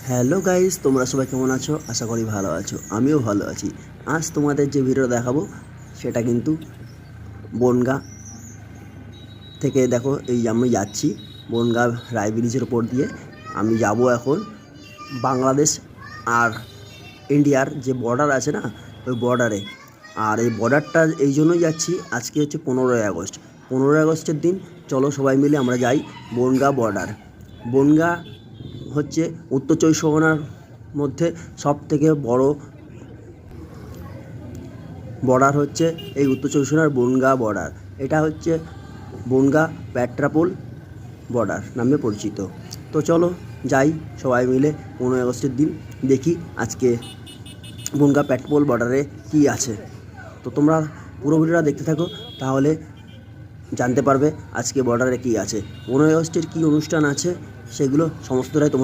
Hello guys, তোমরা সবাই কেমন আছো? আশা করি ভালো আছো। আমিও ভালো আছি। আজ তোমাদের যে ভিডিও দেখাবো সেটা কিন্তু বনগাঁ থেকে। দেখো, এই আমি যাচ্ছি বনগাঁ রায় ব্রিজের ওপর দিয়ে। আমি যাব এখন বাংলাদেশ আর ইন্ডিয়ার যে বর্ডার আছে না, ওই বর্ডারে। আর এই বর্ডারটা এই জন্যই যাচ্ছি, আজকে হচ্ছে 15ই আগস্ট। 15ই আগস্টের দিন চলো সবাই মিলে আমরা যাই বনগাঁ বর্ডার। বনগাঁ হচ্ছে উত্তর চব্বিশ পরগনার মধ্যে সবথেকে বড় বর্ডার হচ্ছে এই উত্তর চব্বিশ পরগনার বনগাঁ বর্ডার। এটা হচ্ছে বনগাঁ পেট্রাপোল বর্ডার নামে পরিচিত। তো চলো যাই সবাই মিলে 15ই আগস্টের দিন, দেখি আজকে বনগাঁ পেট্রাপোল বর্ডারে কী আছে। তো তোমরা পুরো ভিডিওটা দেখতে থাকো, তাহলে জানতে পারবে আজকে বর্ডারে কী আছে, 15ই আগস্টের কী অনুষ্ঠান আছে, সেগুলো সমস্তটাই তোমার